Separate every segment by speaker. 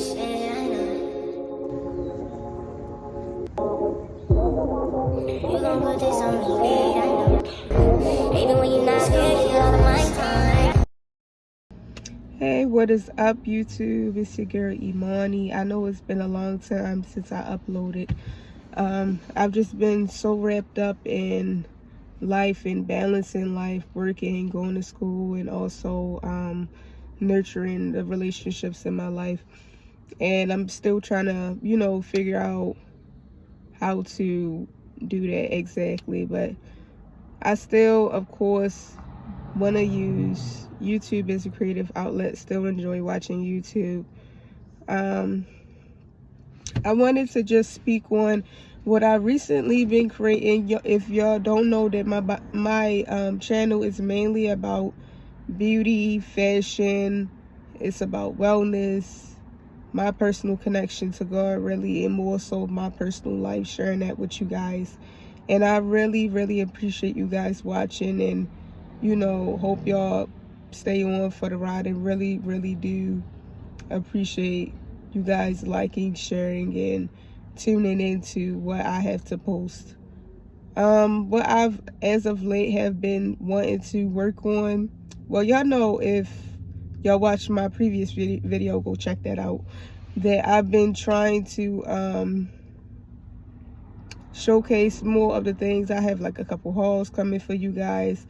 Speaker 1: shit, I know. You gon' put this on repeat, I know. Even when you're not here, you're out of my time.
Speaker 2: Hey, what is up, YouTube? It's your girl Imani. I know it's been a long time since I uploaded. I've just been so wrapped up in life and balancing life, working, going to school, and also nurturing the relationships in my life. And I'm still trying to, figure out how to do that exactly. But I still, of course, want to use YouTube as a creative outlet. Still enjoy watching YouTube. I wanted to just speak on what I recently been creating. If y'all don't know, that my channel is mainly about beauty, fashion. It's about wellness, my personal connection to God, really, and more so my personal life, sharing that with you guys. And I really, really appreciate you guys watching, and hope y'all stay on for the ride, and really, really do appreciate you guys liking, sharing, and tuning into what I have to post. What I've, as of late, have been wanting to work on. Well, y'all know, if y'all watched my previous video, go check that out. That I've been trying to showcase more of the things. I have like a couple hauls coming for you guys.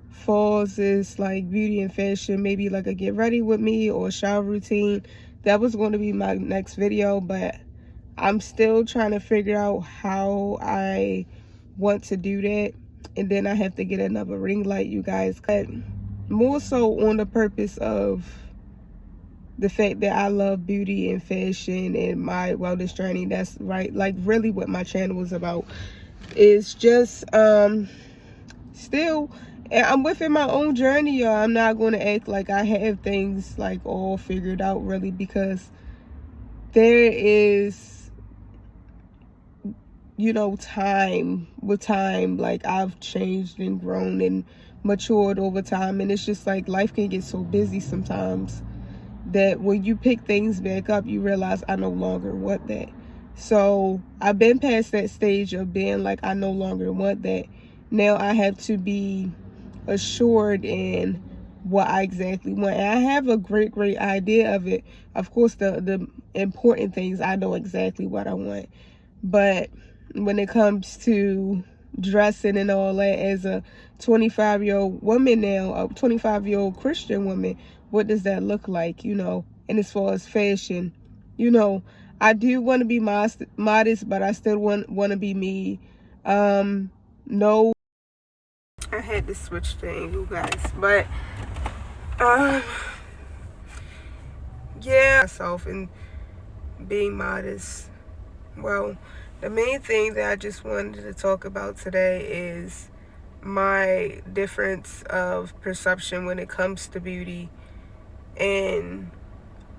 Speaker 2: Falls is like beauty and fashion, maybe like a get ready with me or shower routine. That was going to be my next video, but I'm still trying to figure out how I want to do that. And then I have to get another ring light, you guys. But more so on the purpose of the fact that I love beauty and fashion and my wellness journey. That's right, like really what my channel is about. It's just still, and I'm within my own journey, y'all. I'm not going to act like I have things like all figured out, really, because there is, time. With time, like, I've changed and grown and matured over time, and it's just like life can get so busy sometimes that when you pick things back up, you realize I no longer want that. So I've been past that stage of being like, I no longer want that. Now I have to be assured in what I exactly want. And I have a great idea of it. Of course, the important things, I know exactly what I want. But when it comes to dressing and all that, as a 25-year-old woman now, a 25-year-old Christian woman, what does that look like, And as far as fashion, I do want to be modest, but I still want to be me. No, I had to switch the angle, guys, but yeah, myself and being modest. Well, the main thing that I just wanted to talk about today is my difference of perception when it comes to beauty, and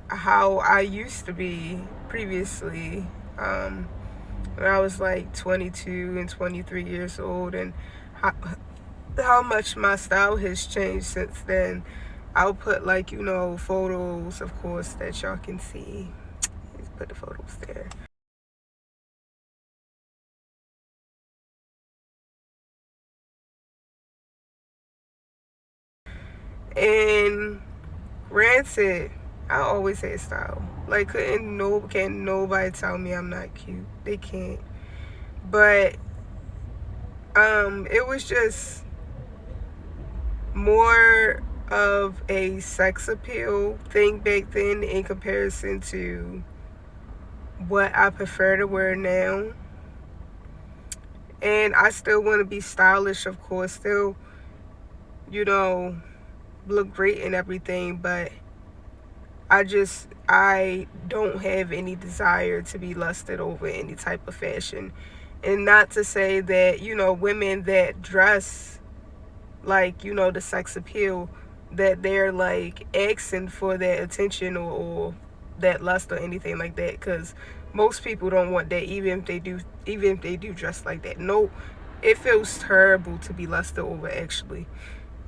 Speaker 2: how I used to be previously, when I was like 22 and 23 years old, and how much my style has changed since then. I'll put photos, of course, that y'all can see. Let's put the photos there. And granted, I always had style. Like, can't nobody tell me I'm not cute. They can't. But it was just more of a sex appeal thing back then in comparison to what I prefer to wear now. And I still want to be stylish, of course, still, look great and everything, but I don't have any desire to be lusted over any type of fashion. And not to say that, women that dress like, the sex appeal, that they're like asking for that attention or that lust or anything like that, because most people don't want that, even if they do dress like that. No, it feels terrible to be lusted over, actually,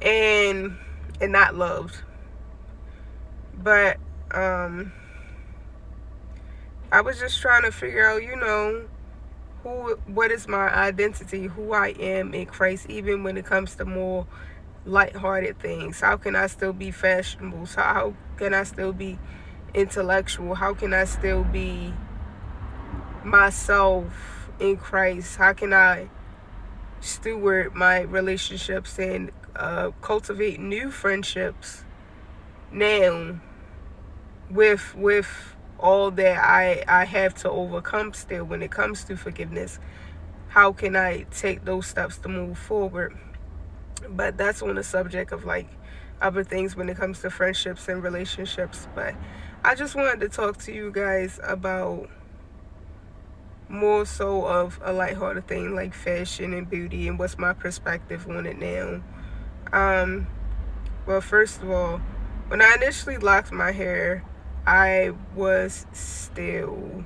Speaker 2: and not loved. But I was just trying to figure out, what is my identity, who I am in Christ, even when it comes to more lighthearted things. How can I still be fashionable? So how can I still be intellectual? How can I still be myself in Christ? How can I steward my relationships and cultivate new friendships now with all that I have to overcome still when it comes to forgiveness? How can I take those steps to move forward? But that's on the subject of like other things when it comes to friendships and relationships. But I just wanted to talk to you guys about more so of a lighthearted thing like fashion and beauty and what's my perspective on it now. Well, first of all, when I initially locked my hair, I was still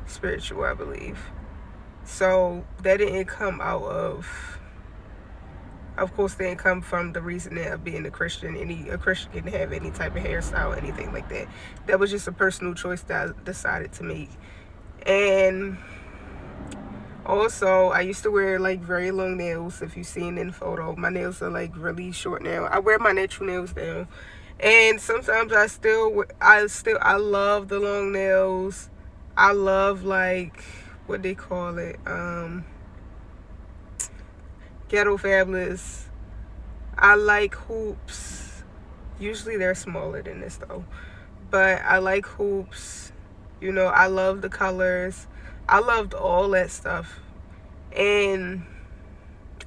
Speaker 2: spiritual, I believe. So that didn't come out of course, they didn't come from the reason of being a Christian. A Christian can have any type of hairstyle, anything like that. That was just a personal choice that I decided to make. And also, I used to wear like very long nails. If you've seen in the photo, my nails are like really short now. I wear my natural nails now, and sometimes I love the long nails. I love like what they call it, ghetto fabulous. I like hoops. Usually they're smaller than this though, but I like hoops. I love the colors. I loved all that stuff, and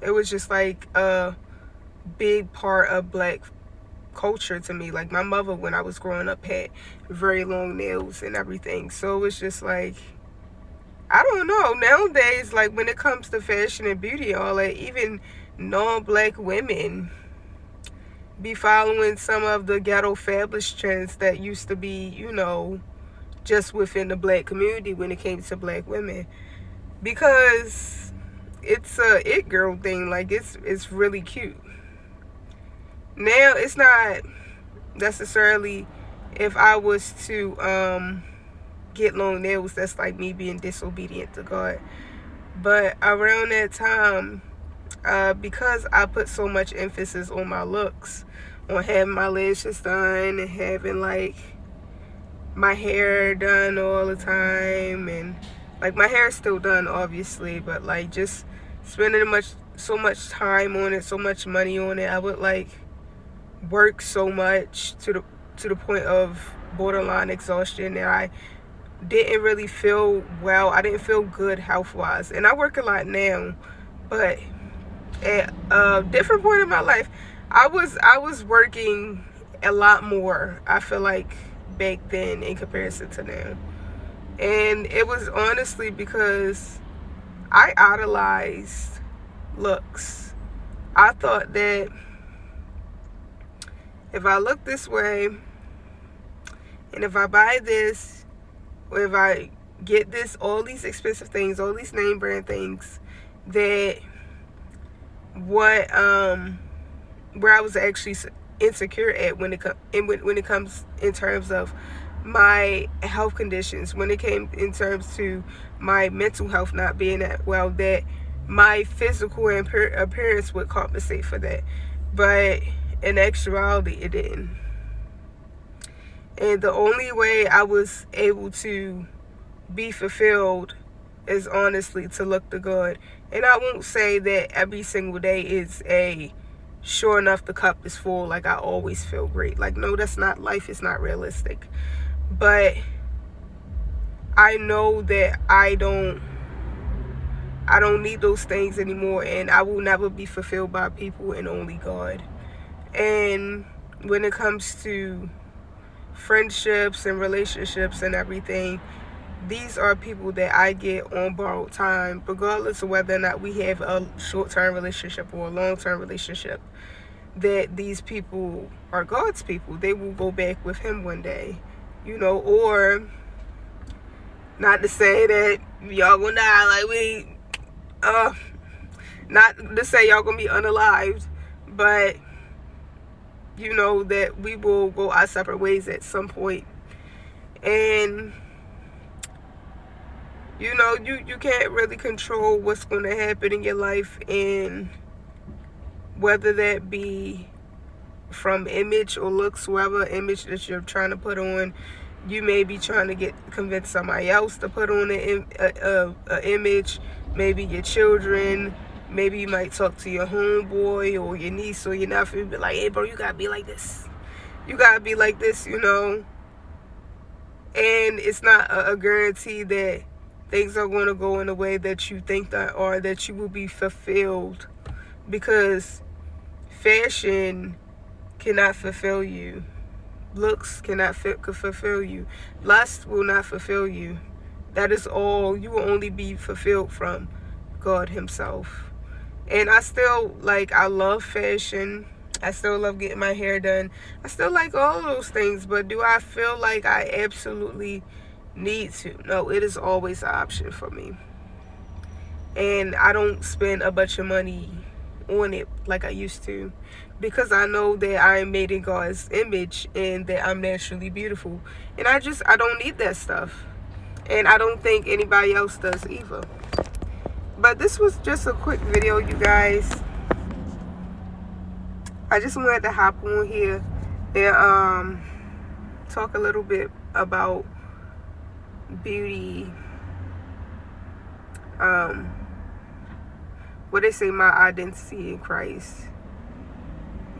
Speaker 2: it was just like a big part of black culture to me. Like my mother, when I was growing up, had very long nails and everything. So it was just like, I don't know. Nowadays, like when it comes to fashion and beauty, all that, even non-black women be following some of the ghetto fabulous trends that used to be, just within the black community when it came to black women, because it's a it girl thing. Like it's really cute. Now it's not necessarily, if I was to get long nails, that's like me being disobedient to God. But around that time, because I put so much emphasis on my looks, on having my lashes done and having like my hair done all the time, and like my hair is still done obviously, but like just spending so much time on it, so much money on it, I would like work so much to the point of borderline exhaustion that I didn't really feel well. I didn't feel good health wise, and I work a lot now, but at a different point in my life, I was working a lot more, I feel like, back then in comparison to now. And it was honestly because I idolized looks. I thought that if I look this way, and if I buy this, or if I get this, all these expensive things, all these name brand things, that where I was actually insecure at when it comes in terms of my health conditions, when it came in terms to my mental health not being that well, that my physical appearance would compensate for that. But in actuality, it didn't. And the only way I was able to be fulfilled is honestly to look the good. And I won't say that every single day is a sure enough the cup is full, like I always feel great. Like, no, that's not, life is not realistic. But I know that I don't need those things anymore, and I will never be fulfilled by people, and only God. And when it comes to friendships and relationships and everything, these are people that I get on borrowed time, regardless of whether or not we have a short-term relationship or a long-term relationship, that these people are God's people. They will go back with him one day, or not to say that y'all gonna die, like not to say y'all gonna be unalived, but that we will go our separate ways at some point. And You know, you can't really control what's going to happen in your life, and whether that be from image or looks, whatever image that you're trying to put on. You may be trying to convince somebody else to put on an image, maybe your children. Maybe you might talk to your homeboy or your niece or your nephew, be like, hey bro, you gotta be like this. You gotta be like this, you know. And it's not a guarantee that things are going to go in a way that you think that, or that you will be fulfilled, because fashion cannot fulfill you. Looks cannot fulfill you. Lust will not fulfill you. That is all. You will only be fulfilled from God himself. And I love fashion. I still love getting my hair done. I still like all of those things, but do I feel like I absolutely need to? No, it is always an option for me. And I don't spend a bunch of money on it like I used to, because I know that I am made in God's image and that I'm naturally beautiful. And I don't need that stuff. And I don't think anybody else does either. But this was just a quick video, you guys. I just wanted to hop on here and talk a little bit about beauty. What they say, my identity in Christ.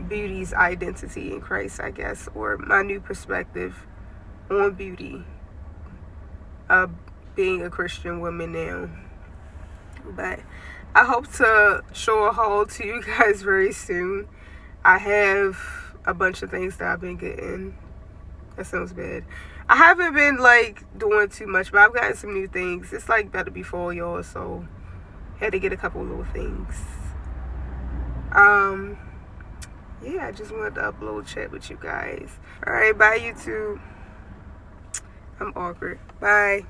Speaker 2: Beauty's identity in Christ, I guess, or my new perspective on beauty, being a Christian woman now. But I hope to show a haul to you guys very soon. I have a bunch of things that I've been getting. That sounds bad. I haven't been like doing too much, but I've gotten some new things. It's like better before y'all, so had to get a couple little things. Yeah, I just wanted to upload, chat with you guys. All right, bye YouTube. I'm awkward. Bye.